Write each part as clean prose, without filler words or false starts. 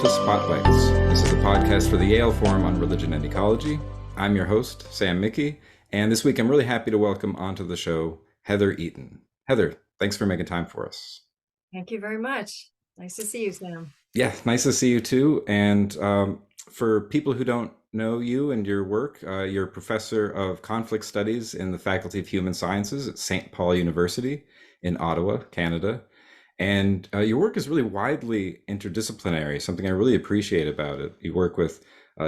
to Spotlights. This is a podcast for the Yale Forum on Religion and Ecology. I'm your host, Sam Mickey, and this week I'm really happy to welcome onto the show Heather Eaton. Heather, thanks for making time for us. Thank you very much. Nice to see you, Sam. Yeah, nice to see you too. And for people who don't know you and your work, you're a professor of conflict studies in the Faculty of Human Sciences at St. Paul University in Ottawa, Canada. And your work is really widely interdisciplinary, something I really appreciate about it. You work with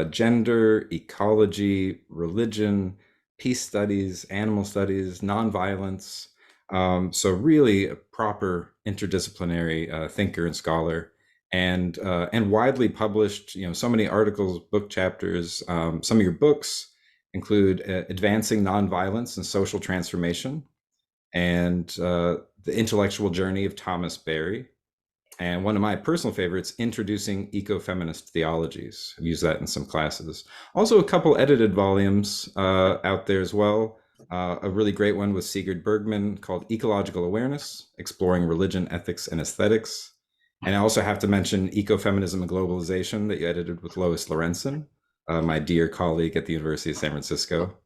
gender, ecology, religion, peace studies, animal studies, nonviolence. So really a proper interdisciplinary thinker and scholar, and widely published. So many articles, book chapters. Some of your books include Advancing Nonviolence and Social Transformation, and The Intellectual Journey of Thomas Berry, and one of my personal favorites, Introducing Ecofeminist Theologies. I've used that in some classes. Also, a couple edited volumes out there as well. A really great one with Sigurd Bergman called Ecological Awareness, Exploring Religion, Ethics, and Aesthetics. And I also have to mention Ecofeminism and Globalization that you edited with Lois Lorenzen, my dear colleague at the University of San Francisco.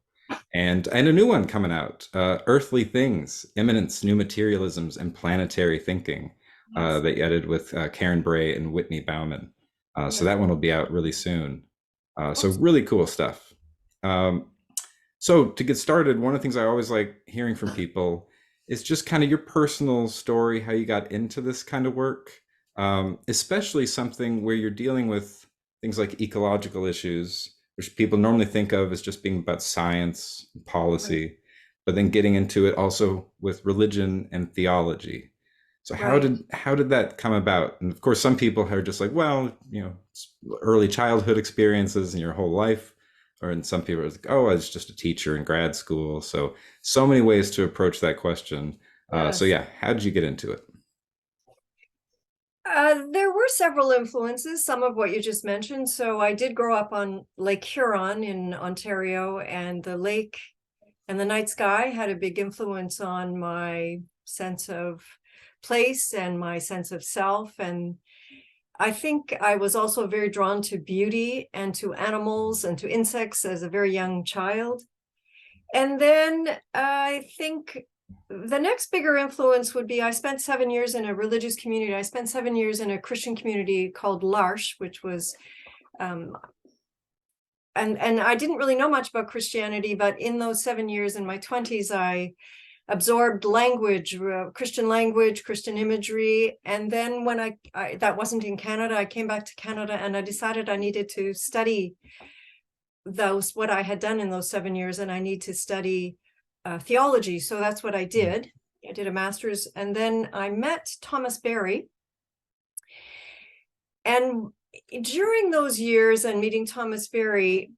And a new one coming out, Earthly Things, Immanence, New Materialisms, and Planetary Thinking, Yes. that you edited with Karen Bray and Whitney Bauman. So that one will be out really soon. So really cool stuff. So to get started, one of the things I always like hearing from people is just kind of your personal story, how you got into this kind of work, especially something where you're dealing with things like ecological issues, which people normally think of as just being about science and policy, but then getting into it also with religion and theology. So Right. how did that come about? And of course, some people are just like, well, it's early childhood experiences in your whole life, or and some people are like, oh, I was just a teacher in grad school. So many ways to approach that question. So Yes. yeah, how did you get into it? There were several influences, some of what you just mentioned. So I did grow up on Lake Huron in Ontario, and the lake and the night sky had a big influence on my sense of place and my sense of self. And I think I was also very drawn to beauty and to animals and to insects as a very young child. And then I think the next bigger influence would be I spent 7 years in a religious community. I spent 7 years in a Christian community called L'Arche, which was, and I didn't really know much about Christianity, but in those 7 years in my 20s, I absorbed language, Christian language, Christian imagery. And then when I that wasn't in Canada, I came back to Canada and I decided I needed to study what I had done in those 7 years, and I need to study theology. So that's what I did. I did a master's, and then I met Thomas Berry. And during those years and meeting Thomas Berry,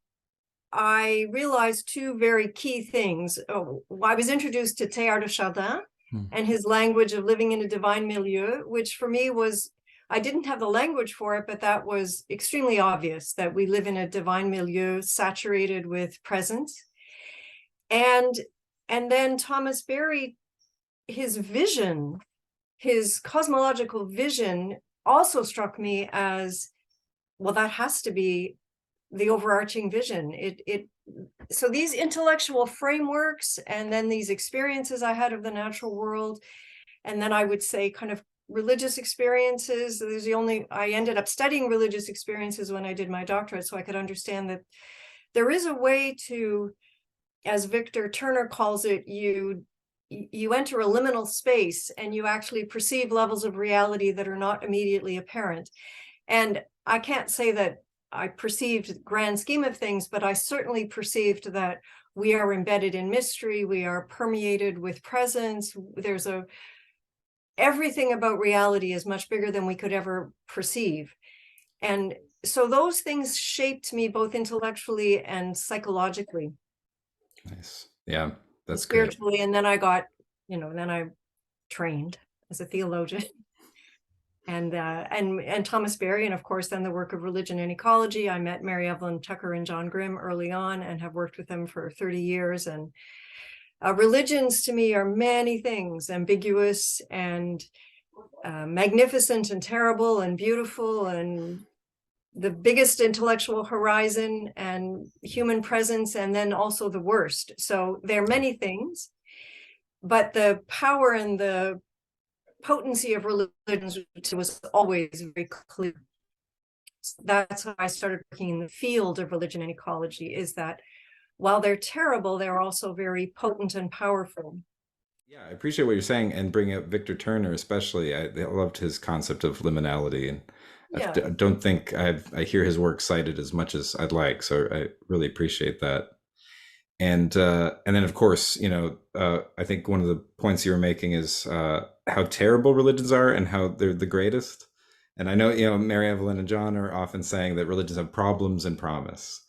I realized two very key things. Oh, I was introduced to Teilhard de Chardin and his language of living in a divine milieu, which for me was, I didn't have the language for it, but that was extremely obvious that we live in a divine milieu saturated with presence. And then Thomas Berry, his vision, his cosmological vision also struck me as, well, that has to be the overarching vision. So these intellectual frameworks, and then these experiences I had of the natural world, and then I would say kind of religious experiences. I ended up studying religious experiences when I did my doctorate, so I could understand that there is a way to, as Victor Turner calls it, you enter a liminal space and you actually perceive levels of reality that are not immediately apparent. And I can't say that I perceived the grand scheme of things, but I certainly perceived that we are embedded in mystery. We are permeated with presence. Everything about reality is much bigger than we could ever perceive. And so those things shaped me both intellectually and psychologically. Nice. Yeah, that's great. Spiritually. And then then I trained as a theologian. And Thomas Berry, and of course then the work of Religion and Ecology. I met Mary Evelyn Tucker and John Grimm early on and have worked with them for 30 years. And religions to me are many things, ambiguous and magnificent and terrible and beautiful and the biggest intellectual horizon and human presence, and then also the worst. So there are many things, but the power and the potency of religions was always very clear. That's how I started working in the field of religion and ecology, is that while they're terrible, they're also very potent and powerful. Yeah, I appreciate what you're saying and bringing up Victor Turner, especially. I loved his concept of liminality, and Yeah. I don't think I hear his work cited as much as I'd like. So I really appreciate that. And then of course, I think one of the points you were making is how terrible religions are and how they're the greatest. And I know, Mary Evelyn and John are often saying that religions have problems and promise.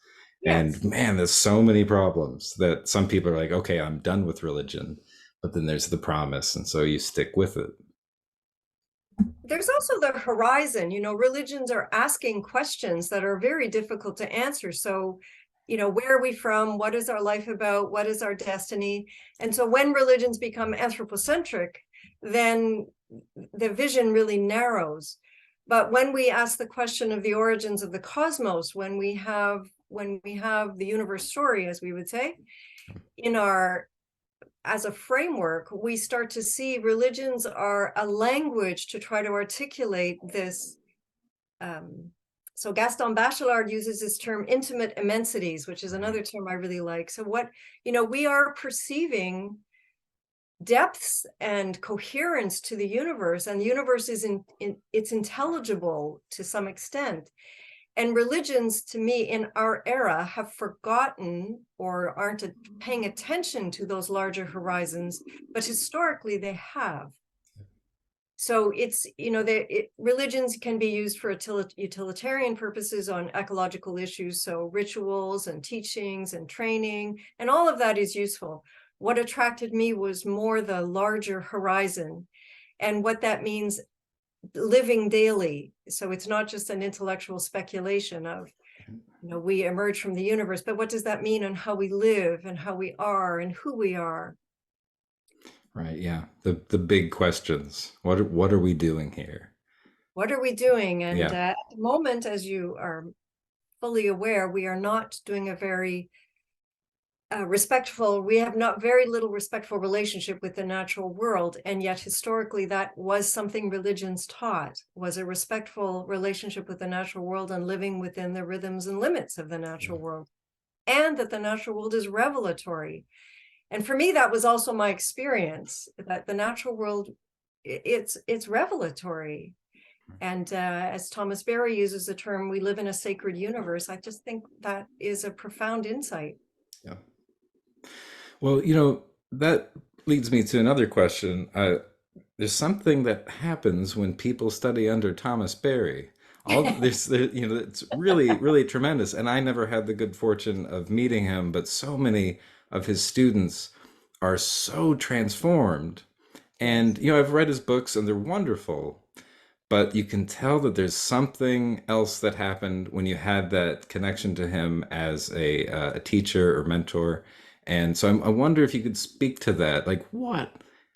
And Yes. man, there's so many problems that some people are like, okay, I'm done with religion. But then there's the promise, and so you stick with it. There's also the horizon. Religions are asking questions that are very difficult to answer. So, where are we from? What is our life about? What is our destiny? And so when religions become anthropocentric, then the vision really narrows. But when we ask the question of the origins of the cosmos, when we have the universe story, as we would say, as a framework, we start to see religions are a language to try to articulate this. So Gaston Bachelard uses this term intimate immensities, which is another term I really like. So we are perceiving depths and coherence to the universe, and the universe is it's intelligible to some extent. And religions, to me, in our era, have forgotten or aren't paying attention to those larger horizons, but historically they have. So it's, religions can be used for utilitarian purposes on ecological issues, so rituals and teachings and training, and all of that is useful. What attracted me was more the larger horizon and what that means living daily. So it's not just an intellectual speculation of, we emerge from the universe, but what does that mean on how we live and how we are and who we are? Right. Yeah. The big questions. What are we doing here? What are we doing? And Yeah. at the moment, as you are fully aware, we are not doing a very we have not very little respectful relationship with the natural world. And yet historically that was something religions taught, was a respectful relationship with the natural world and living within the rhythms and limits of the natural world, and that the natural world is revelatory. And for me, that was also my experience, that the natural world, it's revelatory. And as Thomas Berry uses the term, we live in a sacred universe. I just think that is a profound insight. Yeah. Well, that leads me to another question. There's something that happens when people study under Thomas Berry. All this, it's really, really tremendous. And I never had the good fortune of meeting him, but so many of his students are so transformed. And, I've read his books and they're wonderful, but you can tell that there's something else that happened when you had that connection to him as a teacher or mentor. And so I wonder if you could speak to that. Like, what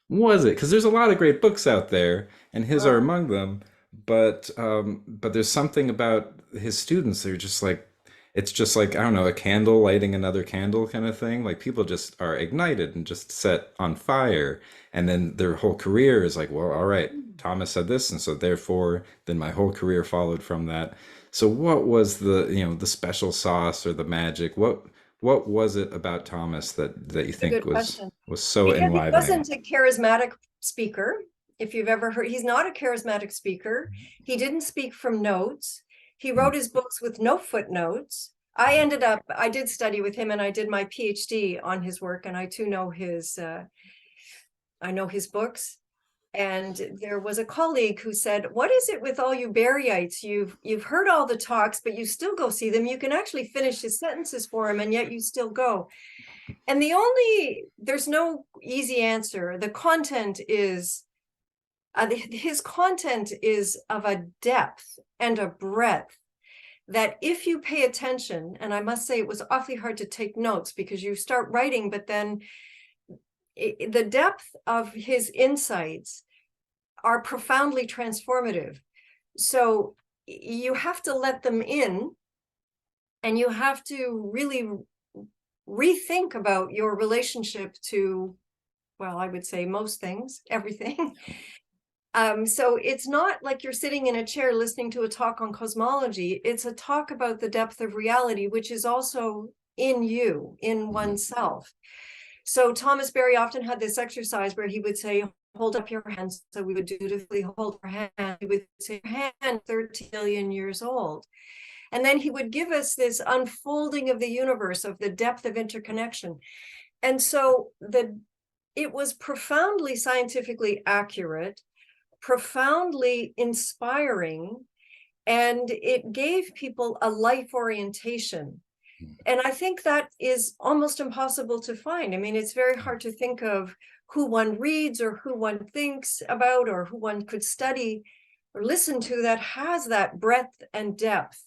was it? Because there's a lot of great books out there, and his are among them. But there's something about his students. They're just like, it's just like, I don't know, a candle lighting another candle kind of thing. Like people just are ignited and just set on fire. And then their whole career is like, well, all right, Thomas said this, and so therefore then my whole career followed from that. So what was the special sauce or the magic? What was it about Thomas that you A think good question. was so Because he enlivening? wasn't a charismatic speaker. If you've ever heard, he's not a charismatic speaker. He didn't speak from notes. He wrote his books with no footnotes. I did study with him and I did my PhD on his work, and I too know I know his books. And there was a colleague who said, what is it with all you Barryites? You've heard all the talks, but you still go see them. You can actually finish his sentences for him, and yet you still go. And there's no easy answer. The content is, his content is of a depth and a breadth that if you pay attention, and I must say it was awfully hard to take notes because you start writing, but then the depth of his insights are profoundly transformative. So you have to let them in, and you have to really rethink about your relationship to, well, I would say most things, everything. So it's not like you're sitting in a chair listening to a talk on cosmology. It's a talk about the depth of reality, which is also in you, in oneself. So Thomas Berry often had this exercise where he would say, hold up your hands. So we would dutifully hold our hand. He would say, your hand, 13 billion years old. And then he would give us this unfolding of the universe, of the depth of interconnection. And so it was profoundly scientifically accurate, profoundly inspiring, and it gave people a life orientation. And I think that is almost impossible to find. I mean, it's very hard to think of who one reads or who one thinks about or who one could study or listen to that has that breadth and depth.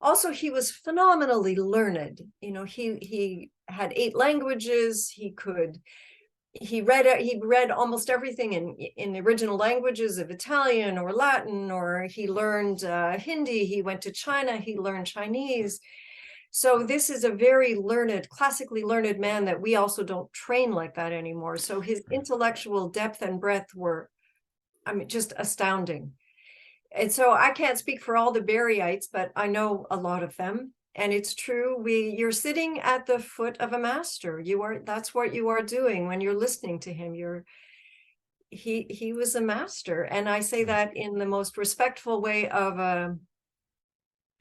Also, he was phenomenally learned. You know, he had 8 languages. He read almost everything in the original languages of Italian or Latin, or he learned Hindi. He went to China. He learned Chinese. So this is a very learned, classically learned man that we also don't train like that anymore. So his intellectual depth and breadth were, I mean, just astounding. And so I can't speak for all the Barryites, but I know a lot of them. And it's true, you're sitting at the foot of a master. That's what you are doing when you're listening to him. He was a master. And I say that in the most respectful way of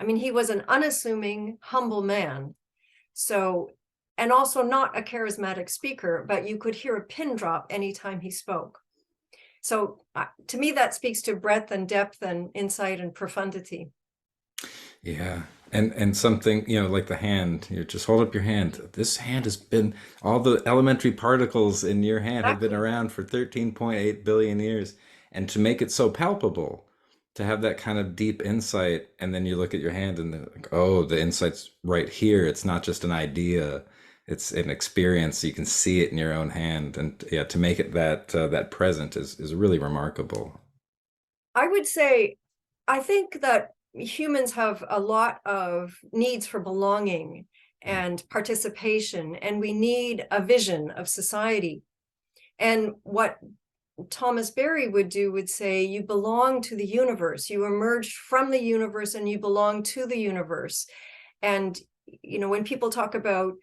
I mean, he was an unassuming, humble man. So, and also not a charismatic speaker, but you could hear a pin drop anytime he spoke. So to me, that speaks to breadth and depth and insight and profundity. Yeah. And something, like the hand, you just hold up your hand. This hand has been, all the elementary particles in your hand have been Exactly. around for 13.8 billion years. And to make it so palpable, to have that kind of deep insight, and then you look at your hand and like, oh, the insight's right here. It's not just an idea. It's an experience. You can see it in your own hand. And yeah, to make it that present is really remarkable. I would say, I think that humans have a lot of needs for belonging and participation, and we need a vision of society. And what Thomas Berry would say, you belong to the universe. You emerged from the universe and you belong to the universe. And, when people talk about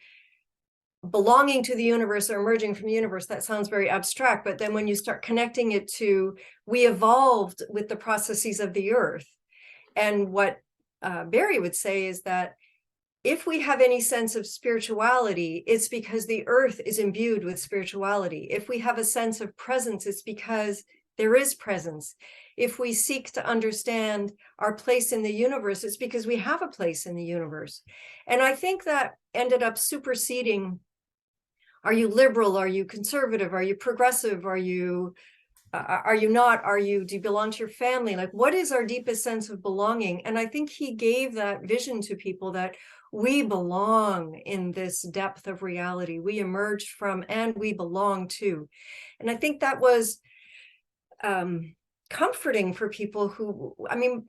belonging to the universe or emerging from the universe, that sounds very abstract. But then when you start connecting it to, we evolved with the processes of the earth. And what Barry would say is that if we have any sense of spirituality, it's because the earth is imbued with spirituality. If we have a sense of presence, it's because there is presence. If we seek to understand our place in the universe, it's because we have a place in the universe. And I think that ended up superseding, are you liberal? Are you conservative? Are you progressive? Are you not? Do you belong to your family? Like, what is our deepest sense of belonging? And I think he gave that vision to people that we belong in this depth of reality. We emerged from and we belong to. And I think that was comforting for people who, I mean,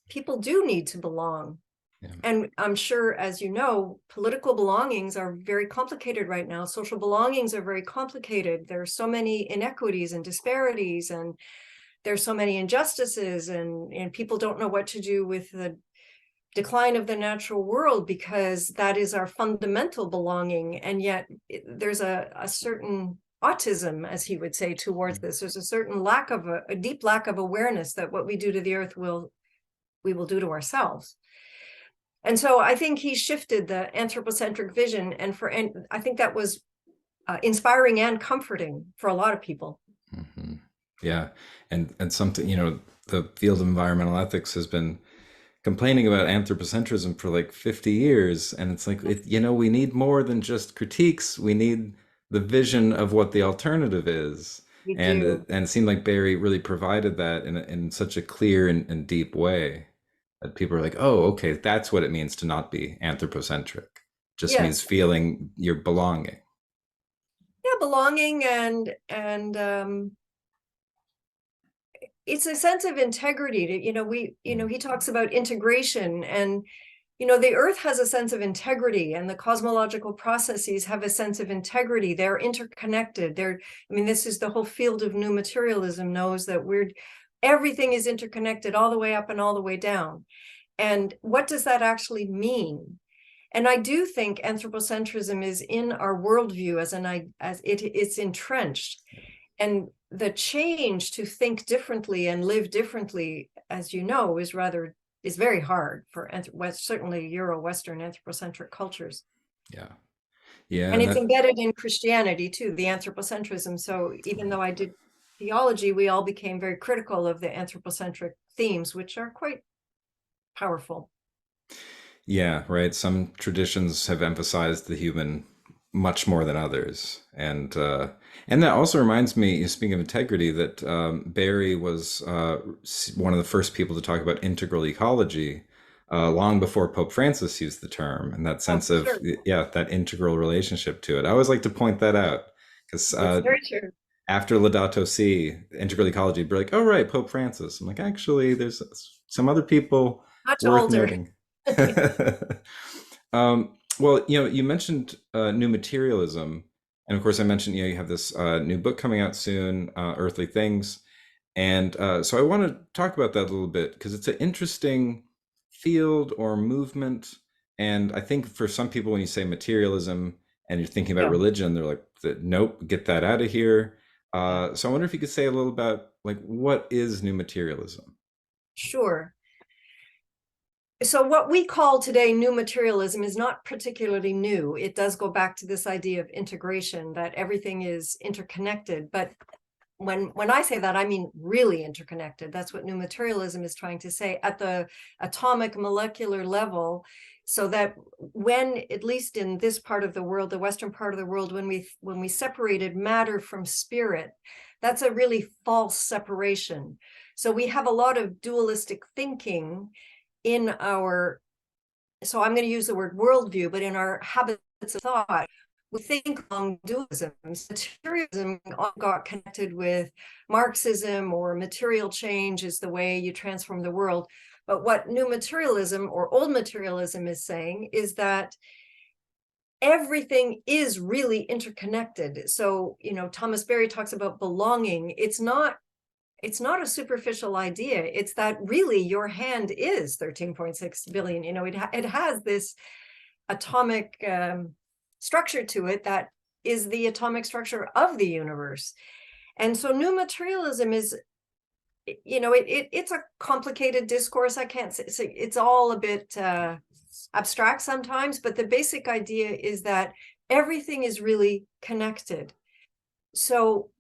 people do need to belong. Yeah. And I'm sure, as you know, political belongings are very complicated right now. Social belongings are very complicated. There are so many inequities and disparities, and there's so many injustices, and people don't know what to do with the decline of the natural world, because that is our fundamental belonging. And yet there's a certain autism, as he would say, towards this. There's a certain lack of a deep lack of awareness that what we do to the earth we will do to ourselves. And so I think he shifted the anthropocentric vision, and I think that was inspiring and comforting for a lot of people. Mm-hmm. Yeah, and something, the field of environmental ethics has been complaining about anthropocentrism for like 50 years, and it's like, we need more than just critiques. We need the vision of what the alternative is. We And do. it seemed like Barry really provided that in such a clear and deep way that people are like, oh, okay, that's what it means to not be anthropocentric. Just means Yes. feeling your belonging. Yeah, belonging and it's a sense of integrity to, he talks about integration, and the earth has a sense of integrity, and the cosmological processes have a sense of integrity. They're interconnected. This is the whole field of new materialism knows that everything is interconnected all the way up and all the way down. And what does that actually mean? And I do think anthropocentrism is in our worldview as it's entrenched. And the change to think differently and live differently, as you know, is very hard for certainly Euro-Western anthropocentric cultures. Yeah. Yeah. And it's embedded in Christianity too, the anthropocentrism. So even though I did theology, we all became very critical of the anthropocentric themes, which are quite powerful. Yeah, right. Some traditions have emphasized the human much more than others, and that also reminds me, speaking of integrity, that Barry was one of the first people to talk about integral ecology, long before Pope Francis used the term, and that sense of Sure. that integral relationship to it. I always like to point that out because It's very true. after Laudato Si, integral ecology, be like, oh right, Pope Francis. I'm like, actually, there's some other people Much worth older. noting. Well, you mentioned new materialism, and of course, I mentioned you have this new book coming out soon, Earthly Things, and so I want to talk about that a little bit because it's an interesting field or movement, and I think for some people, when you say materialism and you're thinking about Yeah. religion, they're like, nope, get that out of here. Yeah. So I wonder if you could say a little about like what is new materialism? Sure. So what we call today new materialism is not particularly new. It does go back to this idea of integration, that everything is interconnected. But when I say that, I mean really interconnected. That's what new materialism is trying to say at the atomic molecular level, so that when, at least in this part of the world, the Western part of the world, when we separated matter from spirit, that's a really false separation. So we have a lot of dualistic thinking in our, so I'm going to use the word worldview, but in our habits of thought, we think along dualisms. Materialism got connected with Marxism, or material change is the way you transform the world. But what new materialism or old materialism is saying is that everything is really interconnected. So, Thomas Berry talks about belonging. It's not a superficial idea. It's that really your hand is 13.6 billion. It has this atomic structure to it that is the atomic structure of the universe. And so new materialism is, it's a complicated discourse. I can't say it's all a bit abstract sometimes, but the basic idea is that everything is really connected. So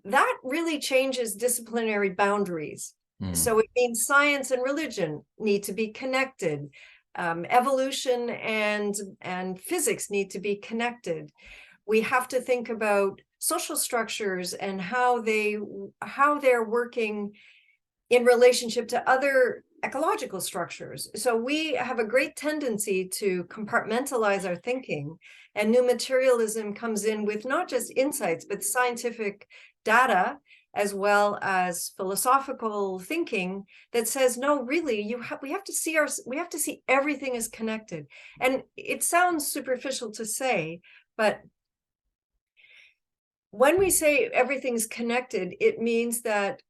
that really changes disciplinary boundaries. So it means science and religion need to be connected. Evolution and physics need to be connected. We have to think about social structures and how they're working in relationship to other ecological structures. So we have a great tendency to compartmentalize our thinking, and new materialism comes in with not just insights, but scientific data, as well as philosophical thinking that says, no, really, we have to see everything as connected. And it sounds superficial to say, but when we say everything's connected, it means that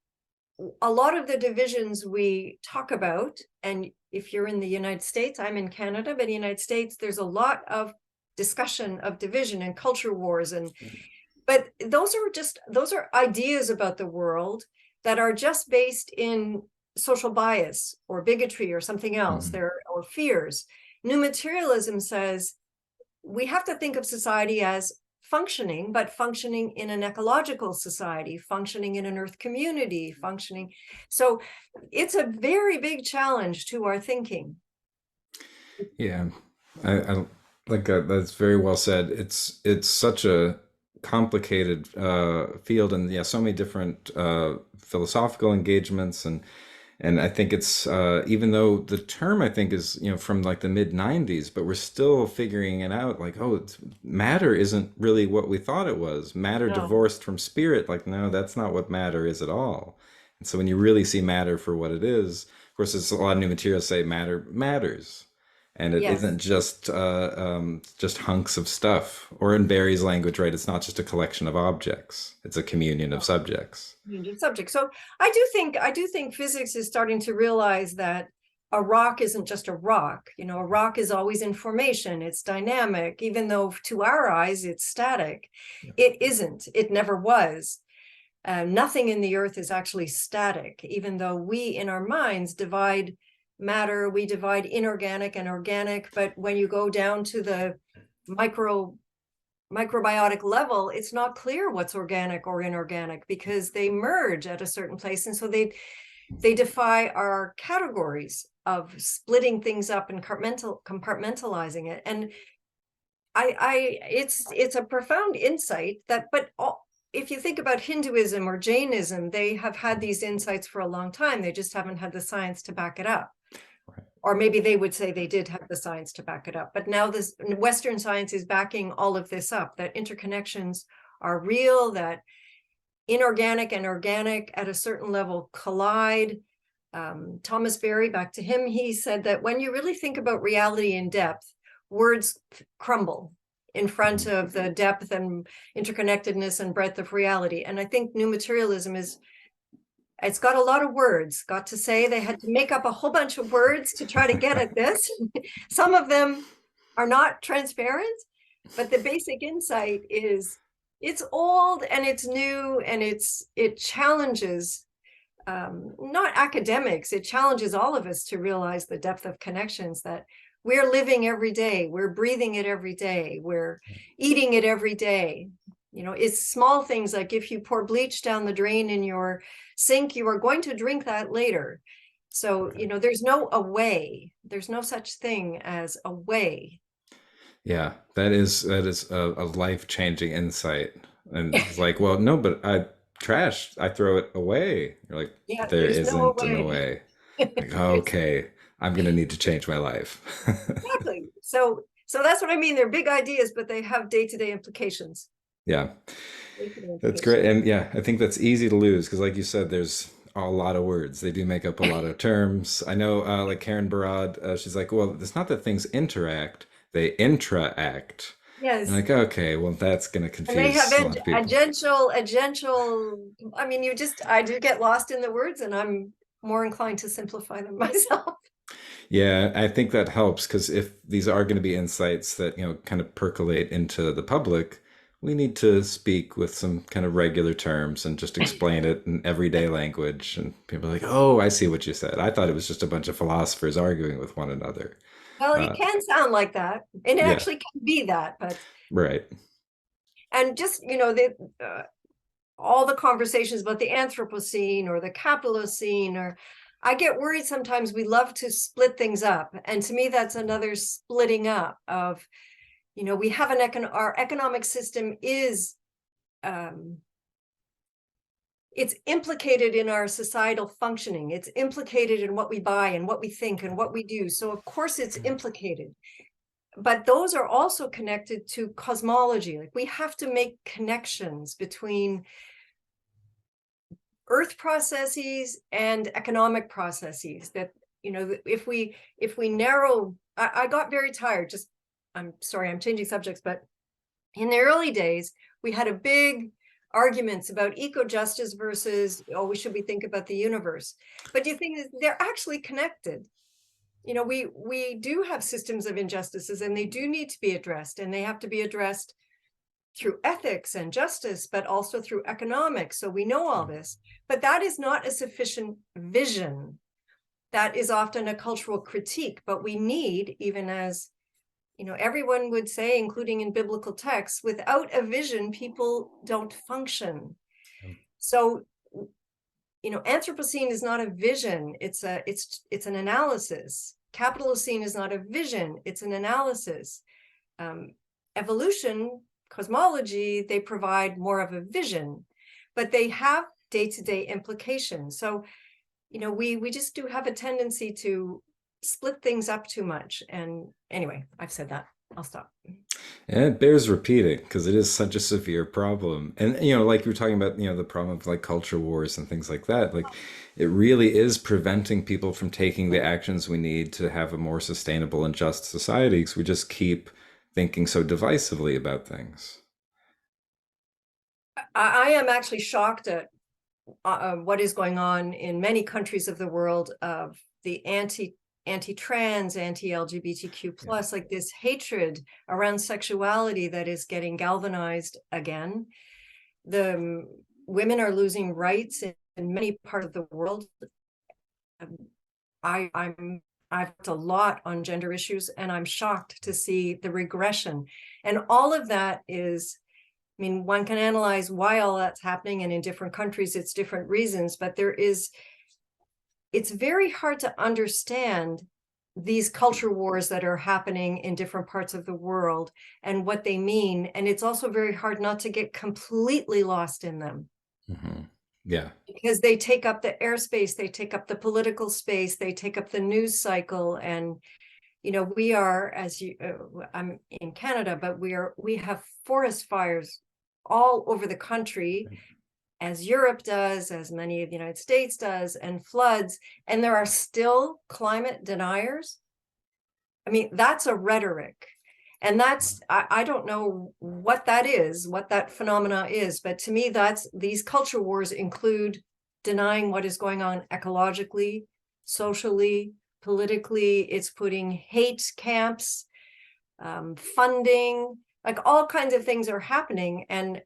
a lot of the divisions we talk about, and if you're in the United States, I'm in Canada, but in the United States, there's a lot of discussion of division and culture wars, but those are ideas about the world that are just based in social bias or bigotry or something else, or fears. New materialism says we have to think of society as functioning, but functioning in an ecological society, functioning in an earth community, functioning. So it's a very big challenge to our thinking. Yeah, I like that. That's very well said. It's such a complicated field, and yeah, so many different philosophical engagements, and I think it's even though the term I think is from like the mid '90s, but we're still figuring it out. Like, oh, matter isn't really what we thought it was. Matter No. divorced from spirit. Like, no, that's not what matter is at all. So when you really see matter for what it is, of course, there's a lot of new materials say matter matters, and it Yes. isn't just hunks of stuff. Or in Barry's language, right? It's not just a collection of objects; it's a communion of subjects. Subject. So I do think physics is starting to realize that a rock isn't just a rock. A rock is always in formation. It's dynamic, even though to our eyes it's static. It isn't. It never was. Nothing in the earth is actually static, even though we in our minds divide matter, we divide inorganic and organic. But when you go down to the microbiotic level, it's not clear what's organic or inorganic because they merge at a certain place. And so they defy our categories of splitting things up and compartmentalizing it. And it's a profound insight if you think about Hinduism or Jainism, they have had these insights for a long time. They just haven't had the science to back it up. Right. Or maybe they would say they did have the science to back it up. But now this Western science is backing all of this up, that interconnections are real, that inorganic and organic at a certain level collide. Thomas Berry, back to him, he said that when you really think about reality in depth, words crumble in front of the depth and interconnectedness and breadth of reality. And I think new materialism it's got a lot of words, got to say. They had to make up a whole bunch of words to try to get at this. Some of them are not transparent, but the basic insight is it's old and it's new, and it challenges not academics, it challenges all of us to realize the depth of connections that we're living every day, we're breathing it every day, we're eating it every day. It's small things like if you pour bleach down the drain in your sink, you are going to drink that later. So, there's no a way. There's no such thing as a way. Yeah, that is a life-changing insight. And it's like, well, no, but I throw it away. You're like, Yeah, there there's no isn't an way. away. Like, okay, I'm gonna need to change my life. Exactly. So that's what I mean. They're big ideas, but they have day-to-day implications. Yeah, that's great. And yeah, I think that's easy to lose because, like you said, there's a lot of words. They do make up a lot of terms. I know, like Karen Barad, she's like, well, it's not that things interact, they intra-act. Yes. I'm like, okay, well, that's going to confuse and they have a lot of people. agential. I mean, I do get lost in the words, and I'm more inclined to simplify them myself. Yeah, I think that helps because if these are going to be insights that, kind of percolate into the public, we need to speak with some kind of regular terms and just explain it in everyday language. And people are like, oh, I see what you said. I thought it was just a bunch of philosophers arguing with one another. Well, it can sound like that, and it actually can be that, but right. And just, all the conversations about the Anthropocene or the Capitalocene, or I get worried sometimes we love to split things up. And to me, that's another splitting up of, we have our economic system is, it's implicated in our societal functioning. It's implicated in what we buy and what we think and what we do. So of course it's implicated. But those are also connected to cosmology. Like we have to make connections between earth processes and economic processes that, if we narrow, I got very tired, I'm sorry, I'm changing subjects, but in the early days, we had a big arguments about eco-justice versus, we should we think about the universe? But you think they're actually connected. We do have systems of injustices, and they do need to be addressed, and they have to be addressed through ethics and justice, but also through economics. So we know all this, but that is not a sufficient vision. That is often a cultural critique, but we need, even as, everyone would say, including in biblical texts, without a vision, people don't function. So, Anthropocene is not a vision, it's an analysis. Capitalocene is not a vision, it's an analysis. Evolution, cosmology, they provide more of a vision, but they have day-to-day implications. So, we just do have a tendency to split things up too much. And anyway, I've said that. I'll stop. And it bears repeating because it is such a severe problem. And, like you were talking about, the problem of like culture wars and things like that, like it really is preventing people from taking the actions we need to have a more sustainable and just society because we just keep thinking so divisively about things. I am actually shocked at what is going on in many countries of the world of the anti-trans, anti-LGBTQ Yeah. plus, like this hatred around sexuality that is getting galvanized again. The women are losing rights in many parts of the world. I've worked a lot on gender issues, and I'm shocked to see the regression. And all of that is, I mean, one can analyze why all that's happening, and in different countries, it's different reasons, but it's very hard to understand these culture wars that are happening in different parts of the world and what they mean. And it's also very hard not to get completely lost in them. Hmm. Yeah. Because they take up the airspace, they take up the political space, they take up the news cycle. And, we are, I'm in Canada, but we have forest fires all over the country, as Europe does, as many of the United States does, and floods. And there are still climate deniers. I mean, that's a rhetoric. And I don't know what that is, what that phenomena is, but to me, these culture wars include denying what is going on ecologically, socially, politically. It's putting hate camps, funding, like all kinds of things are happening. And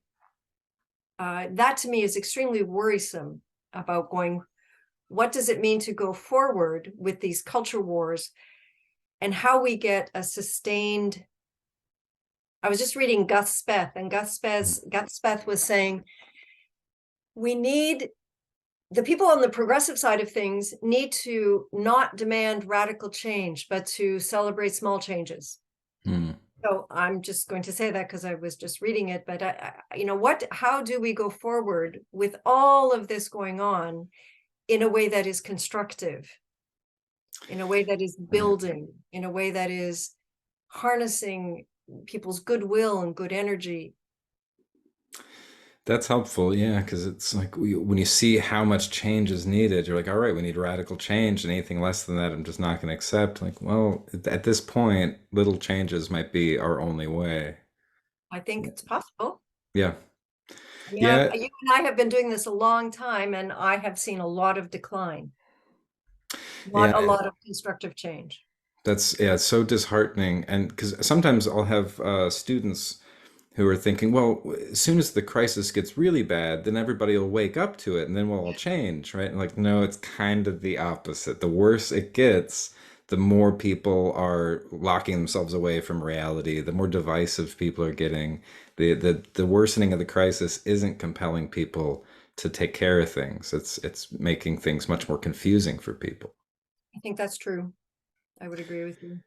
that to me is extremely worrisome about what does it mean to go forward with these culture wars and how we get a sustained. I was just reading Gus Speth, and Gus Speth was saying, the people on the progressive side of things need to not demand radical change, but to celebrate small changes. Mm. So I'm just going to say that because I was just reading it, but how do we go forward with all of this going on in a way that is constructive, in a way that is building, in a way that is harnessing people's goodwill and good energy? That's helpful, yeah, because it's like when you see how much change is needed, you're like, all right, we need radical change, and anything less than that, I'm just not going to accept. Like, well, at this point, little changes might be our only way. I think it's possible. Yeah, I mean, yeah, you and I have been doing this a long time, and I have seen a lot of decline, not a yeah. lot of constructive change. That's yeah, it's so disheartening. And because sometimes I'll have students who are thinking, well, as soon as the crisis gets really bad, then everybody will wake up to it and then we'll all change, right? And like, no, it's kind of the opposite. The worse it gets, the more people are locking themselves away from reality, the more divisive people are getting. The worsening of the crisis isn't compelling people to take care of things. It's making things much more confusing for people. I think that's true. I would agree with you.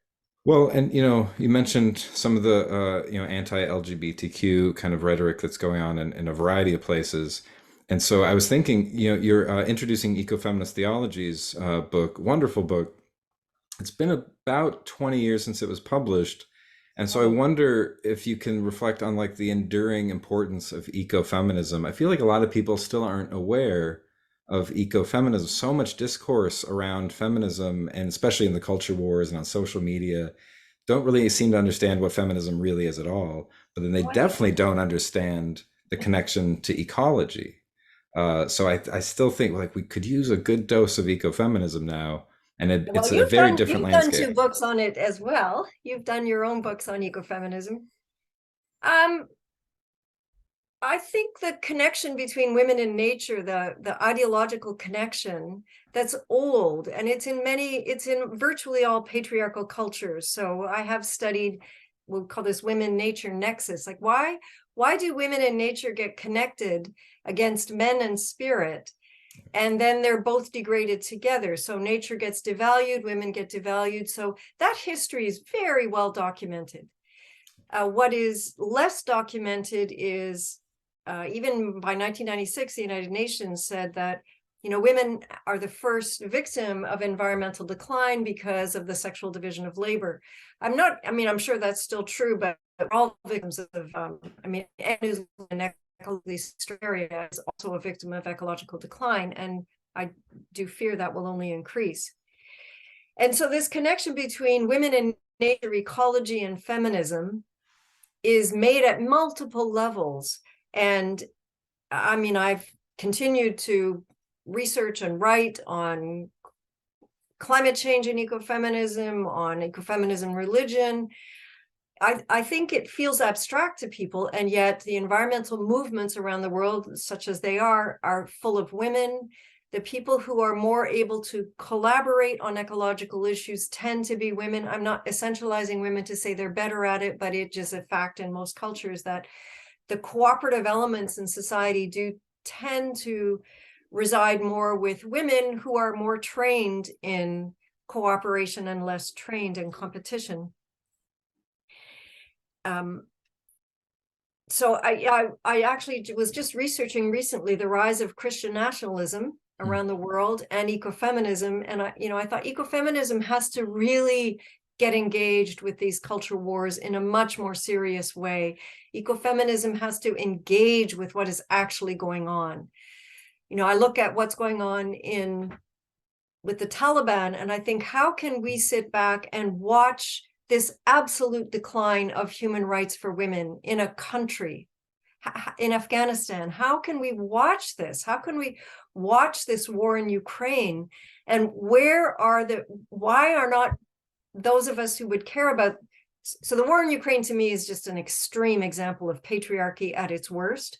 Well, and you mentioned some of the anti-LGBTQ kind of rhetoric that's going on in a variety of places. And so I was thinking, you're introducing ecofeminist theologies book, wonderful book. It's been about 20 years since it was published. And so I Oh, wonder if you can reflect on like the enduring importance of ecofeminism. I feel like a lot of people still aren't aware of ecofeminism. So much discourse around feminism, and especially in the culture wars and on social media, don't really seem to understand what feminism really is at all. But then they I think definitely don't understand the connection to ecology. So I still think like we could use a good dose of ecofeminism now, and well, it's a very different you've done landscape. two books on it as well. You've done your own books on ecofeminism. Um, I think the connection between women and nature, the ideological connection, that's old, and it's in virtually all patriarchal cultures. So I have studied, we'll call this women nature nexus. Like why do women and nature get connected against men and spirit? And then they're both degraded together. So nature gets devalued, women get devalued. So that history is very well documented. What is less documented is even by 1996, the United Nations said that women are the first victim of environmental decline because of the sexual division of labor. I'm sure that's still true, but we're all victims of, an area is also a victim of ecological decline, and I do fear that will only increase. And so this connection between women and nature, ecology, and feminism is made at multiple levels. And I've continued to research and write on climate change and ecofeminism, on ecofeminism religion. I think it feels abstract to people, and yet the environmental movements around the world, such as they are full of women. The people who are more able to collaborate on ecological issues tend to be women. I'm not essentializing women to say they're better at it, but it's just a fact in most cultures that the cooperative elements in society do tend to reside more with women who are more trained in cooperation and less trained in competition. So I actually was just researching recently the rise of Christian nationalism around the world and ecofeminism. And I thought ecofeminism has to really get engaged with these culture wars in a much more serious way. Ecofeminism has to engage with what is actually going on. I look at what's going on with the Taliban, and I think, how can we sit back and watch this absolute decline of human rights for women in a country, in Afghanistan? How can we watch this? How can we watch this war in Ukraine? And why are not those of us who would care about, so the war in Ukraine to me is just an extreme example of patriarchy at its worst.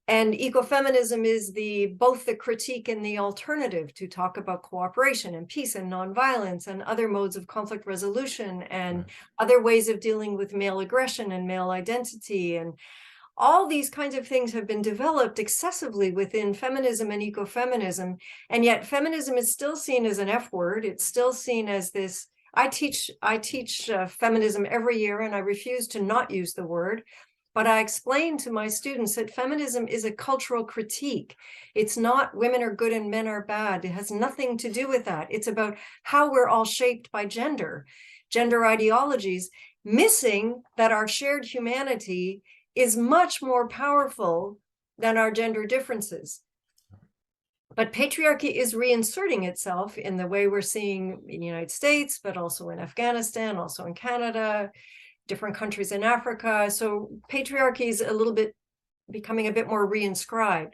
And ecofeminism is both the critique and the alternative to talk about cooperation and peace and nonviolence and other modes of conflict resolution and other ways of dealing with male aggression and male identity. And all these kinds of things have been developed excessively within feminism and ecofeminism. And yet feminism is still seen as an F word. It's still seen as this. I teach feminism every year, and I refuse to not use the word. But I explain to my students that feminism is a cultural critique. It's not women are good and men are bad. It has nothing to do with that. It's about how we're all shaped by gender ideologies, missing that our shared humanity is much more powerful than our gender differences. But patriarchy is reinserting itself in the way we're seeing in the United States, but also in Afghanistan, also in Canada, different countries in Africa. So patriarchy is a little bit becoming a bit more reinscribed.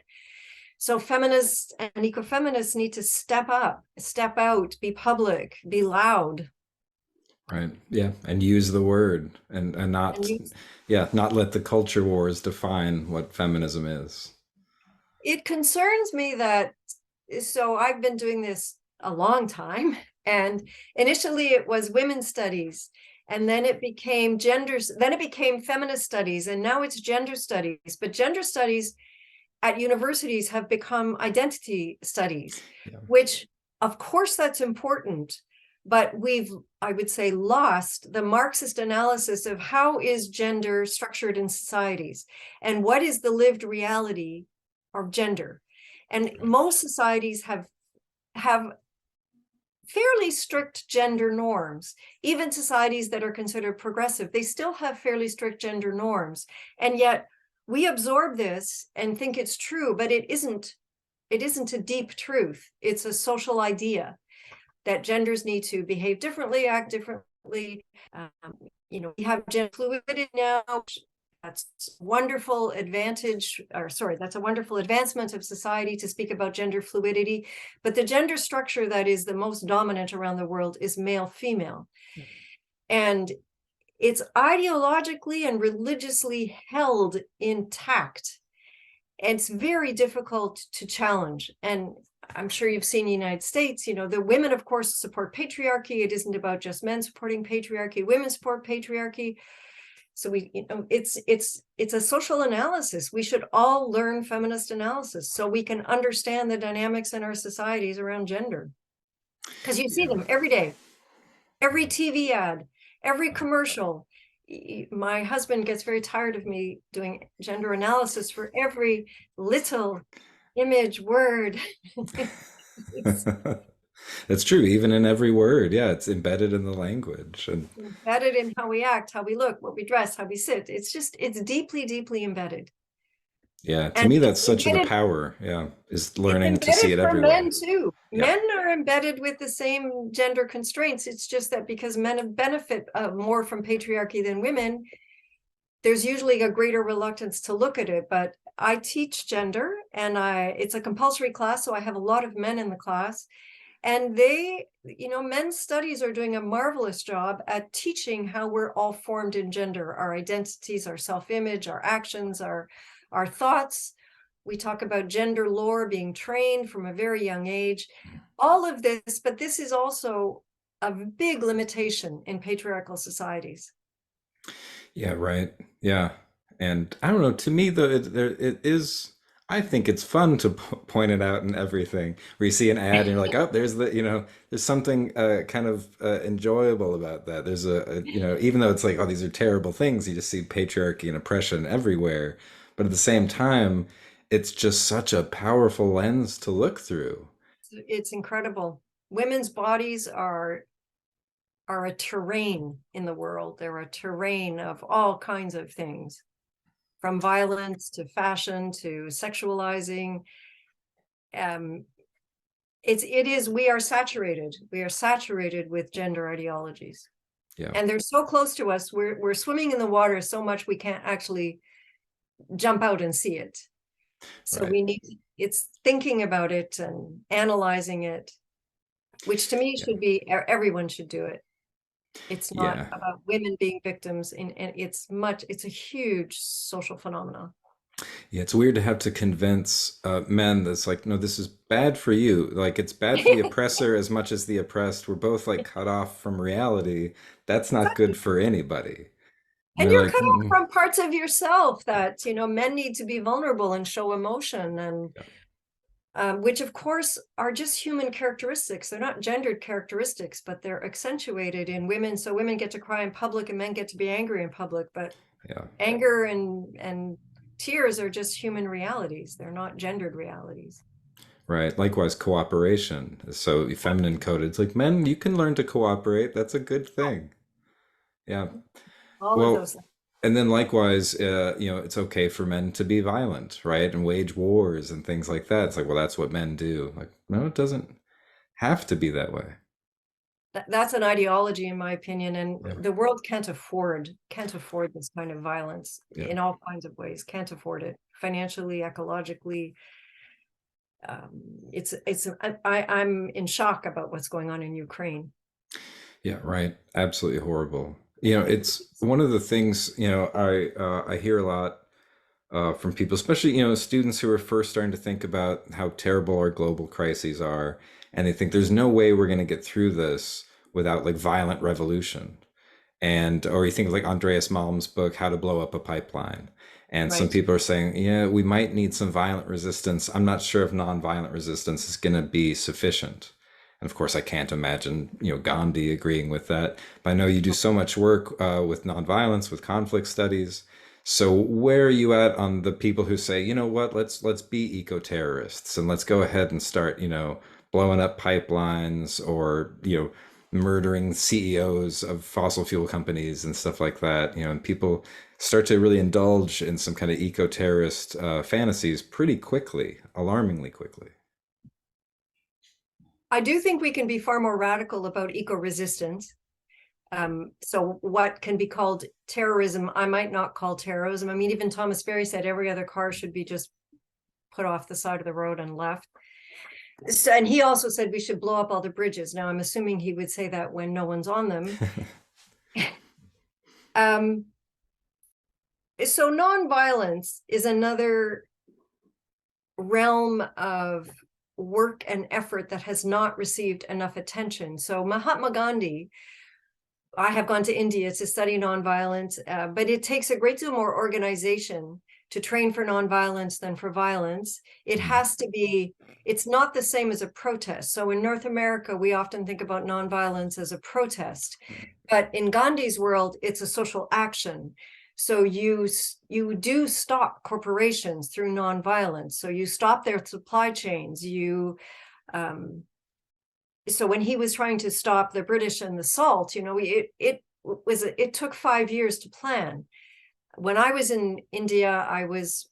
So feminists and ecofeminists need to step up, step out, be public, be loud. Right. Yeah. And use the word and not, not let the culture wars define what feminism is. It concerns me that, so I've been doing this a long time, and initially it was women's studies, and then it became feminist studies, and now it's gender studies. But gender studies at universities have become identity studies, which of course that's important, but we've, I would say, lost the Marxist analysis of how is gender structured in societies and what is the lived reality of gender. And most societies have fairly strict gender norms. Even societies that are considered progressive, they still have fairly strict gender norms. And yet we absorb this and think it's true, but it isn't a deep truth. It's a social idea that genders need to behave differently, act differently. We have gender fluidity now. That's a wonderful that's a wonderful advancement of society to speak about gender fluidity. But the gender structure that is the most dominant around the world is male-female. And it's ideologically and religiously held intact. And it's very difficult to challenge. And I'm sure you've seen the United States, the women, of course, support patriarchy. It isn't about just men supporting patriarchy. Women support patriarchy. So it's a social analysis. We should all learn feminist analysis so we can understand the dynamics in our societies around gender. Because you see them every day, every TV ad, every commercial. My husband gets very tired of me doing gender analysis for every little image, word. It's It's true, even in every word. Yeah, it's embedded in the language. And embedded in how we act, how we look, what we dress, how we sit. It's just, it's deeply, deeply embedded. yeah, to And me, it's that's such the embedded, power. Yeah, is it's learning to see embedded it for men everywhere. too. Yeah, Men are embedded with the same gender constraints. It's just that because men benefit more from patriarchy than women, there's usually a greater reluctance to look at it. But I teach gender, and it's a compulsory class, so I have a lot of men in the class. And they, men's studies are doing a marvelous job at teaching how we're all formed in gender, our identities, our self-image, our actions, our thoughts. We talk about gender lore being trained from a very young age, all of this, but this is also a big limitation in patriarchal societies. yeah, right. Yeah, and I don't know. To me, though, it is. I think it's fun to point it out and everything. Where you see an ad and you're like, oh, there's there's something kind of enjoyable about that. There's even though it's like, oh, these are terrible things, you just see patriarchy and oppression everywhere. But at the same time, it's just such a powerful lens to look through. It's incredible. Women's bodies are a terrain in the world. They're a terrain of all kinds of things, from violence to fashion to sexualizing. Um, we are saturated. We are saturated with gender ideologies. Yeah, And they're so close to us. We're swimming in the water so much we can't actually jump out and see it. So right. it's thinking about it and analyzing it, which to me Yeah, should be, everyone should do it. It's not yeah. about women being victims, and it's a huge social phenomenon. Yeah, it's weird to have to convince men that's like, no, this is bad for you. Like, it's bad for the oppressor as much as the oppressed. We're both like cut off from reality. That's not good for anybody. And And they're you're like, cut off mm-mm. from parts of yourself that, men need to be vulnerable and show emotion, and Yeah, which of course are just human characteristics. They're not gendered characteristics, but they're accentuated in women. So women get to cry in public and men get to be angry in public, but yeah, anger and tears are just human realities. They're not gendered realities. right. Likewise, cooperation is so feminine coded. It's like, men, you can learn to cooperate. That's a good thing. Yeah. All of Well, those things. and then likewise, it's okay for men to be violent, right? And wage wars and things like that. It's like, well, that's what men do. Like, no, it doesn't have to be that way. That's an ideology, in my opinion, and Yeah. the world can't afford this kind of violence Yeah. in all kinds of ways. Can't afford it financially, ecologically. I'm in shock about what's going on in Ukraine. Yeah, right. Absolutely horrible. It's one of the things, I hear a lot from people, especially, students who are first starting to think about how terrible our global crises are. And they think there's no way we're going to get through this without like violent revolution. Or you think of like Andreas Malm's book, How to Blow Up a Pipeline. And some Right. people are saying, yeah, we might need some violent resistance. I'm not sure if nonviolent resistance is going to be sufficient. And of course, I can't imagine, Gandhi agreeing with that. But I know you do so much work with nonviolence, with conflict studies. So where are you at on the people who say, you know what, let's be eco-terrorists and let's go ahead and start, blowing up pipelines or, murdering CEOs of fossil fuel companies and stuff like that, and people start to really indulge in some kind of eco-terrorist fantasies pretty quickly, alarmingly quickly. I do think we can be far more radical about eco-resistance. So what can be called terrorism, I might not call terrorism. I mean, even Thomas Berry said every other car should be just put off the side of the road and left. So, and he also said we should blow up all the bridges. Now, I'm assuming he would say that when no one's on them. Um, so nonviolence is another realm of work and effort that has not received enough attention. So Mahatma Gandhi, I have gone to India to study nonviolence, but it takes a great deal more organization to train for nonviolence than for violence. It has to be, it's not the same as a protest. So in North America, we often think about nonviolence as a protest, but in Gandhi's world, it's a social action. So you do stop corporations through nonviolence. So you stop their supply chains. So when he was trying to stop the British and the salt, it took 5 years to plan. When I was in India, I was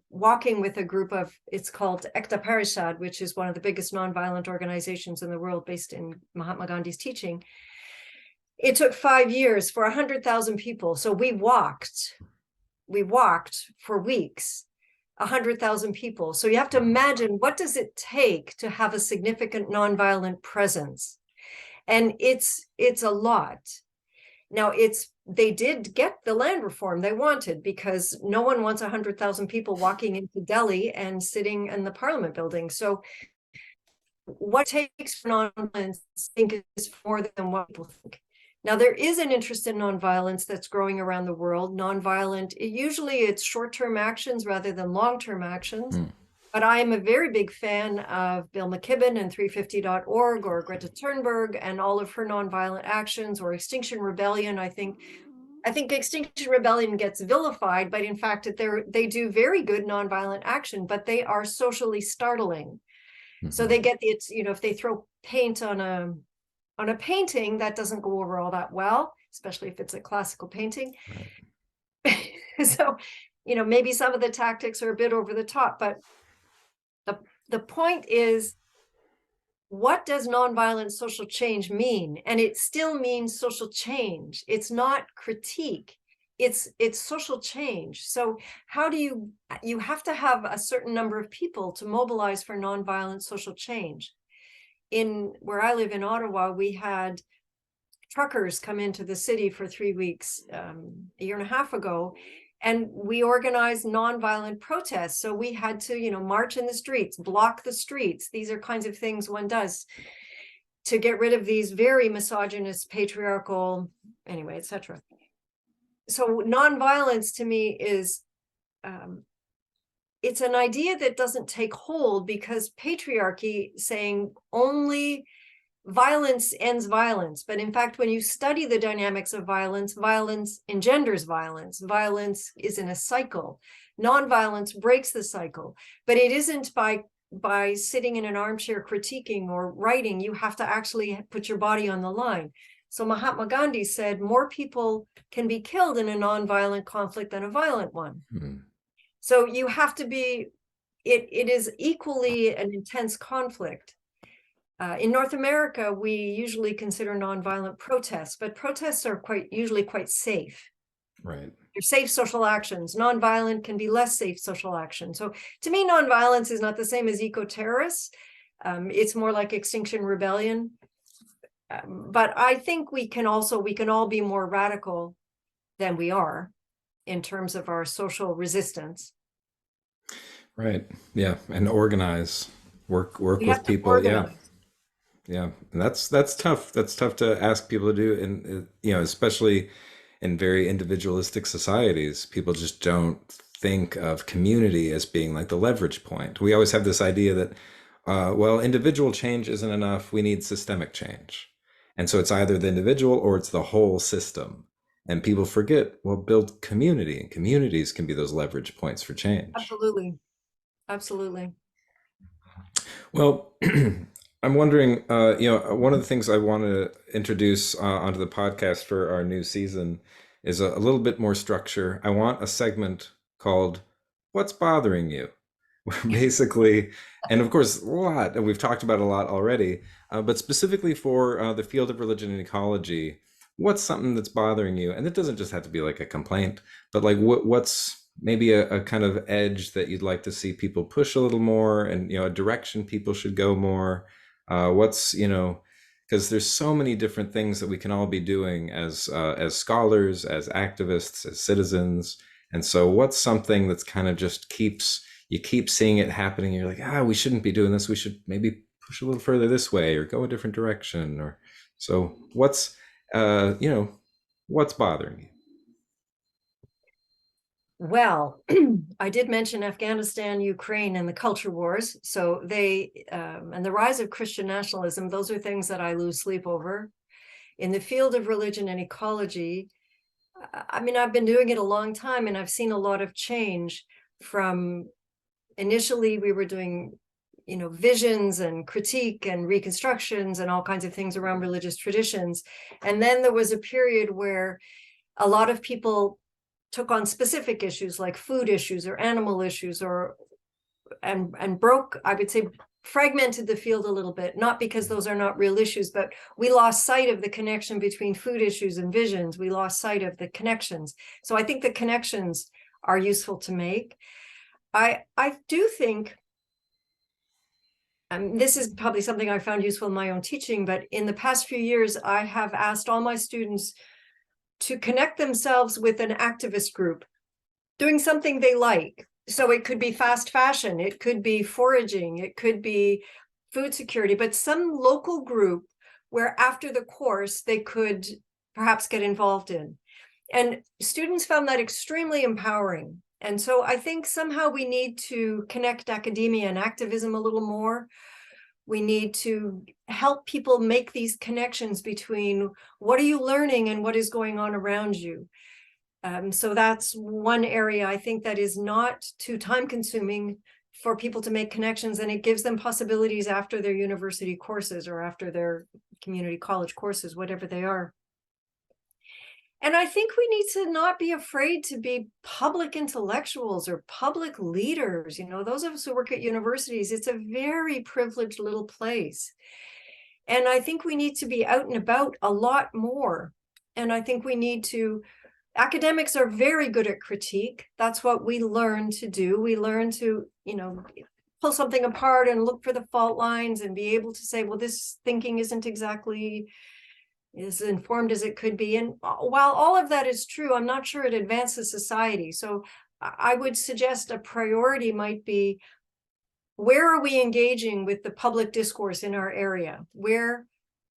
walking with a group of, it's called Ekta Parishad, which is one of the biggest nonviolent organizations in the world based in Mahatma Gandhi's teaching. It took 5 years for 100,000 people. So we walked for weeks, 100,000 people. So you have to imagine, what does it take to have a significant nonviolent presence? And it's a lot. Now, they did get the land reform they wanted, because no one wants 100,000 people walking into Delhi and sitting in the parliament building. So what it takes for nonviolence, I think, is more than what people think. Now, there is an interest in nonviolence that's growing around the world. Nonviolent, usually it's short-term actions rather than long-term actions. But I am a very big fan of Bill McKibben and 350.org, or Greta Thunberg and all of her nonviolent actions, or Extinction Rebellion. I think Extinction Rebellion gets vilified, but in fact, they do very good nonviolent action, but they are socially startling. So they get if they throw paint on a painting, that doesn't go over all that well, especially if it's a classical painting. Right. So, maybe some of the tactics are a bit over the top, but the point is, what does nonviolent social change mean? And it still means social change. It's not critique. It's social change. So how do you have to have a certain number of people to mobilize for nonviolent social change. In where I live in Ottawa, we had truckers come into the city for 3 weeks a year and a half ago, and we organized nonviolent protests. So we had to, march in the streets, block the streets. These are kinds of things one does to get rid of these very misogynist, patriarchal, anyway, etc. So nonviolence to me is, it's an idea that doesn't take hold, because patriarchy saying only violence ends violence. But in fact, when you study the dynamics of violence, violence engenders violence. Violence is in a cycle. Nonviolence breaks the cycle, but it isn't by sitting in an armchair critiquing or writing. You have to actually put your body on the line. So Mahatma Gandhi said, more people can be killed in a nonviolent conflict than a violent one. So you have to be, it is equally an intense conflict. In North America, we usually consider nonviolent protests, but protests are usually quite safe. Right. They're safe social actions. Nonviolent can be less safe social action. So to me, nonviolence is not the same as eco-terrorists. It's more like Extinction Rebellion. But I think we can all be more radical than we are in terms of our social resistance. Right. Yeah. And organize, work with people. Yeah. Yeah. And that's tough. That's tough to ask people to do. And, especially in very individualistic societies, people just don't think of community as being like the leverage point. We always have this idea that, individual change isn't enough. We need systemic change. And so it's either the individual or it's the whole system. And people forget, build community, and communities can be those leverage points for change. Absolutely. Absolutely. Well, I'm wondering, one of the things I want to introduce onto the podcast for our new season is a little bit more structure. I want a segment called What's Bothering You? Basically, and of course, a lot, and we've talked about a lot already, but specifically for the field of religion and ecology, what's something that's bothering you? And it doesn't just have to be like a complaint, but like what's maybe a kind of edge that you'd like to see people push a little more, and a direction people should go more. Because there's so many different things that we can all be doing as scholars, as activists, as citizens. And so what's something that's kind of just you keep seeing it happening. You're like, we shouldn't be doing this. We should maybe push a little further this way or go a different direction. Or so what's bothering you? Well, I did mention Afghanistan, Ukraine, and the culture wars. So and the rise of Christian nationalism, those are things that I lose sleep over. In the field of religion and ecology, I mean, I've been doing it a long time, and I've seen a lot of change. From initially we were doing, visions and critique and reconstructions and all kinds of things around religious traditions. And then there was a period where a lot of people took on specific issues like food issues or animal issues, and broke, I would say, fragmented the field a little bit, not because those are not real issues, but we lost sight of the connection between food issues and visions. We lost sight of the connections. So I think the connections are useful to make. I do think, this is probably something I found useful in my own teaching, but in the past few years, I have asked all my students to connect themselves with an activist group doing something they like. So it could be fast fashion, it could be foraging, it could be food security, but some local group where after the course they could perhaps get involved in. And students found that extremely empowering. And so I think somehow we need to connect academia and activism a little more. We need to help people make these connections between what are you learning and what is going on around you. So that's one area I think that is not too time consuming for people to make connections, and it gives them possibilities after their university courses or after their community college courses, whatever they are. And I think we need to not be afraid to be public intellectuals or public leaders. Those of us who work at universities, it's a very privileged little place. And I think we need to be out and about a lot more. And I think we need to, academics are very good at critique. That's what we learn to do. We learn to, pull something apart and look for the fault lines and be able to say, well, this thinking isn't exactly as informed as it could be. And while all of that is true, I'm not sure it advances society. So I would suggest a priority might be, where are we engaging with the public discourse in our area? Where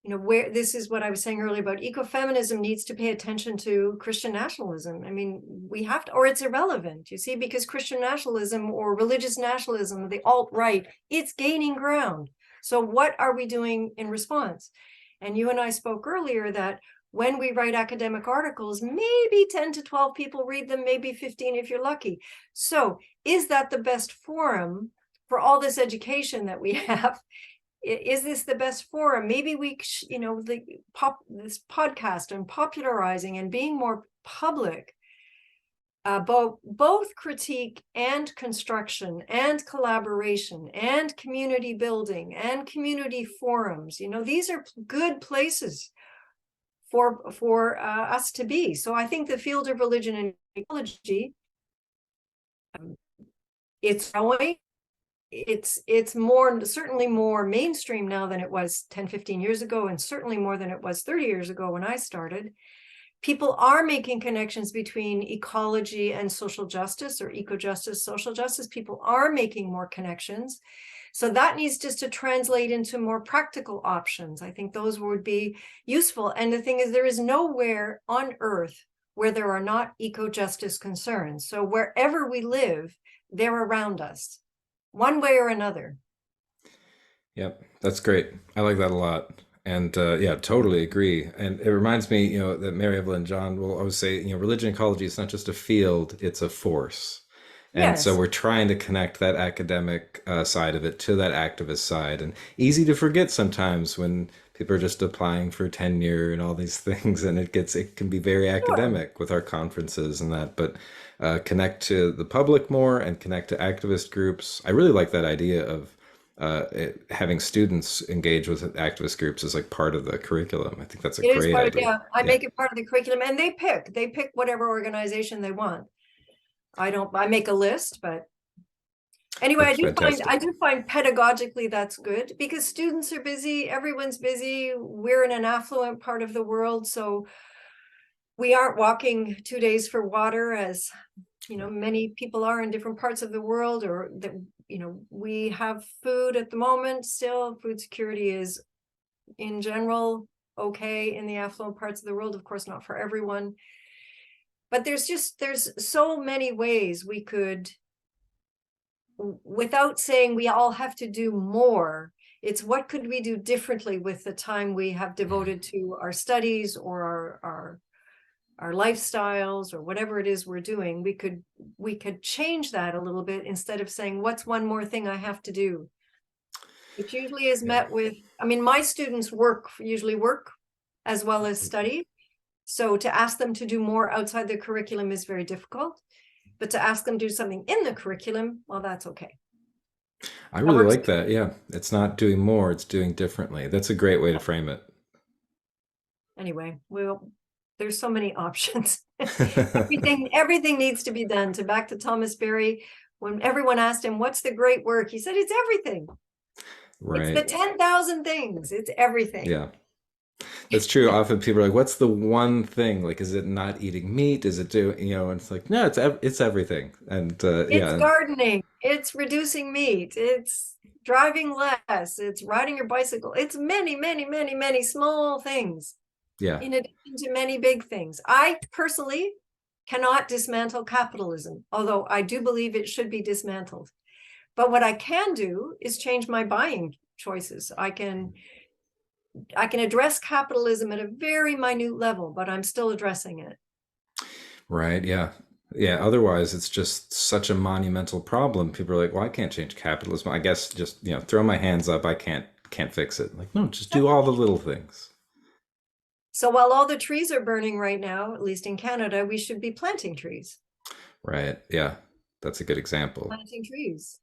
this is what I was saying earlier about ecofeminism needs to pay attention to Christian nationalism. I mean, we have to, or it's irrelevant, you see, because Christian nationalism or religious nationalism, the alt-right, it's gaining ground. So what are we doing in response? And you and I spoke earlier that when we write academic articles, maybe 10 to 12 people read them, maybe 15 if you're lucky. So is that the best forum for all this education that we have? Is this the best forum? Maybe we, this podcast and popularizing and being more public, both critique and construction and collaboration and community building and community forums. These are good places for us to be. So I think the field of religion and ecology, it's growing. It's certainly more mainstream now than it was 10, 15 years ago, and certainly more than it was 30 years ago when I started. People are making connections between ecology and social justice, or eco-justice, social justice. People are making more connections. So that needs just to translate into more practical options. I think those would be useful. And the thing is, there is nowhere on earth where there are not eco-justice concerns. So wherever we live, they're around us, one way or another. Yep, that's great. I like that a lot. And yeah, totally agree. And it reminds me, that Mary Evelyn John will always say, religion and ecology is not just a field, it's a force. And so Yes. we're trying to connect that academic side of it to that activist side. And easy to forget sometimes when people are just applying for tenure and all these things, and it can be very Sure. academic with our conferences and that. But connect to the public more and connect to activist groups. I really like that idea of having students engage with activist groups as like part of the curriculum. I think that's a It is great part of, idea. yeah, I Yeah, make it part of the curriculum, and they pick whatever organization they want. I make a list, but anyway, that's fantastic. I do find pedagogically that's good, because students are busy, everyone's busy. We're in an affluent part of the world, so we aren't walking 2 days for water as many people are in different parts of the world, or that we have food at the moment. Still, food security is in general okay in the affluent parts of the world, of course not for everyone, but there's so many ways we could, without saying we all have to do more, it's what could we do differently with the time we have devoted to our studies or our our lifestyles or whatever it is we're doing, we could change that a little bit instead of saying, what's one more thing I have to do? Which usually is Yeah. met with, I mean, my students usually work as well as study. So to ask them to do more outside the curriculum is very difficult. But to ask them to do something in the curriculum, well, that's okay. I That really works. like that. Yeah. It's not doing more, it's doing differently. That's a great way to frame it. Anyway, there's so many options. Everything needs to be done. To back to Thomas Berry, when everyone asked him, what's the great work? He said, it's everything. It's the Right. 10,000 things. It's everything. Yeah. That's true. Often people are like, "What's the one thing? Like, is it not eating meat? Is it doing, And it's like, no, it's everything." And It's yeah, gardening. It's reducing meat. It's driving less. It's riding your bicycle. It's many, many, many, many small things yeah, in addition to many big things. I personally cannot dismantle capitalism, although I do believe it should be dismantled. But what I can do is change my buying choices. I can address capitalism at a very minute level, but I'm still addressing it. right, yeah, yeah. Otherwise, it's just such a monumental problem. People are like, "Well, I can't change capitalism. I guess just throw my hands up. I can't fix it." Like, no, just do all the little things. So while all the trees are burning right now, at least in Canada, we should be planting trees. Right? Yeah, that's a good example. Planting trees.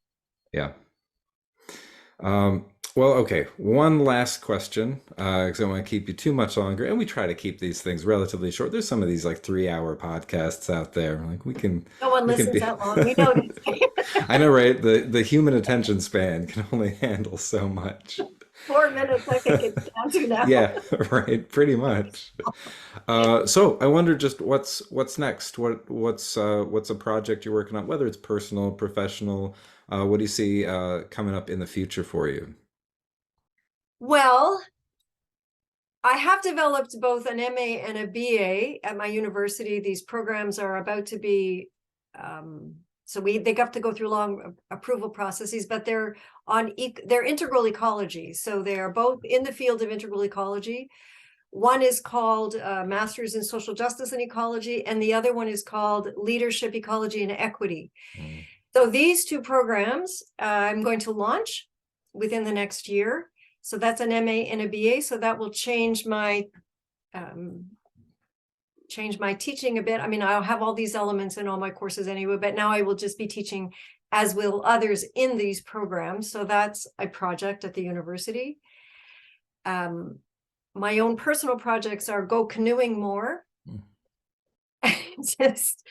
Yeah. Um, well, okay. One last question, because I don't want to keep you too much longer, and we try to keep these things relatively short. There's some of these like 3-hour podcasts out there. Like No one we can listens be. that long. We know this. I know, right? The human attention span can only handle so much. 4 minutes, I think it's down to now. Yeah, right. Pretty much. So I wonder just what's next. What's a project you're working on, whether it's personal, professional. What do you see coming up in the future for you? Well, I have developed both an MA and a BA at my university. These programs are about to be, so they have to go through long approval processes, but they're integral ecology. So they are both in the field of integral ecology. One is called Masters in Social Justice and Ecology, and the other one is called Leadership, Ecology, and Equity. Mm. So these two programs I'm going to launch within the next year. So that's an MA and a BA. So that will change my teaching a bit. I mean, I'll have all these elements in all my courses anyway, but now I will just be teaching, as will others in these programs. So that's a project at the university. My own personal projects are go canoeing more. Just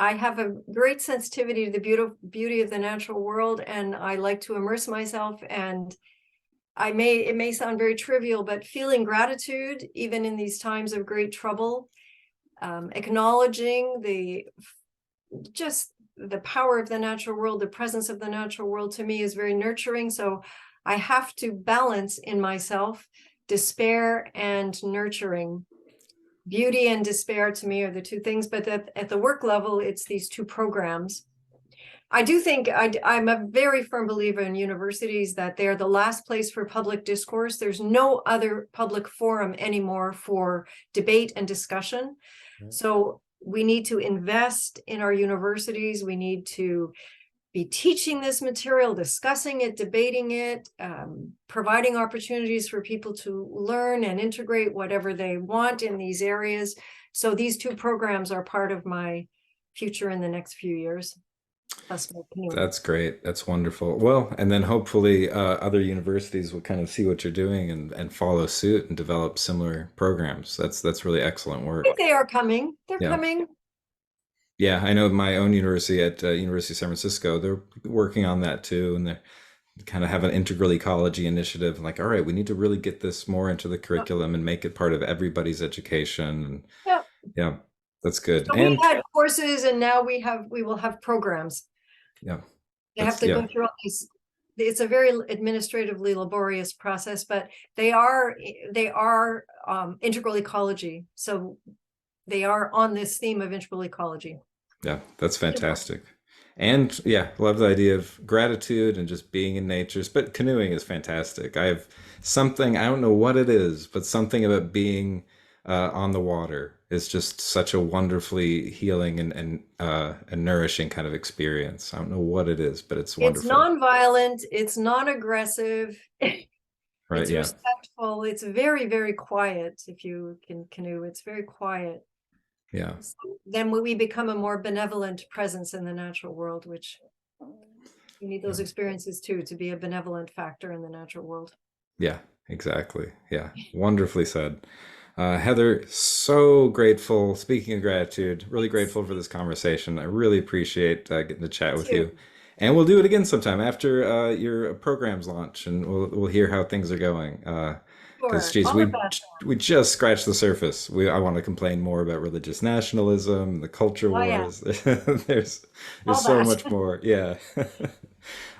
I have a great sensitivity to the beauty of the natural world, and I like to immerse myself. And it may sound very trivial, but feeling gratitude, even in these times of great trouble, acknowledging the power of the natural world, the presence of the natural world, to me is very nurturing. So I have to balance in myself despair and nurturing. Beauty and despair to me are the two things, but at the work level, it's these two programs. I do think I'm a very firm believer in universities that they're the last place for public discourse. There's no other public forum anymore for debate and discussion. Right. So we need to invest in our universities. We need to be teaching this material, discussing it, debating it, providing opportunities for people to learn and integrate whatever they want in these areas. So these two programs are part of my future in the next few years. That's great. That's wonderful. Well, and then hopefully other universities will kind of see what you're doing and follow suit and develop similar programs. That's really excellent work. They are coming. They're coming. Yeah, I know my own university at University of San Francisco, they're working on that too, and they kind of have an integral ecology initiative. Like, all right, we need to really get this more into the curriculum and make it part of everybody's education. And yeah, that's good. So we had courses, and now we will have programs. Yeah, they have to go through all these. It's a very administratively laborious process, but they are integral ecology. So they are on this theme of integral ecology. Yeah, that's fantastic. And yeah, love the idea of gratitude and just being in nature. But canoeing is fantastic. I have something, I don't know what it is, but something about being on the water is just such a wonderfully healing and nourishing kind of experience. I don't know what it is, but it's It's wonderful. nonviolent, it's non-aggressive, Right? it's Yeah. respectful, it's very, very quiet. If you can canoe, it's very quiet. Yeah. So then we become a more benevolent presence in the natural world, which you need Yeah. those experiences too, to be a benevolent factor in the natural world. Yeah, exactly. Yeah, wonderfully said. Heather, so grateful. Speaking of gratitude, really Thanks. grateful for this conversation. I really appreciate getting to chat Me with you. too. And we'll do it again sometime after your programs launch, and we'll hear how things are going. Because, Sure. geez, All the best. we just scratched the surface. I want to complain more about religious nationalism, the culture Oh yeah, wars. There's all so that. much more. Yeah.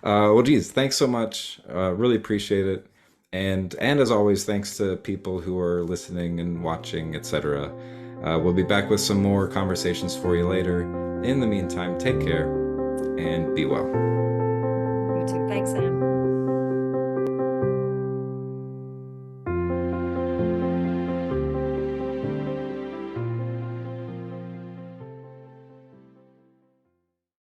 Well, geez, thanks so much. Really appreciate it. And as always, thanks to people who are listening and watching, etc. We'll be back with some more conversations for you later. In the meantime, take care and be well. You too. Thanks, Sam.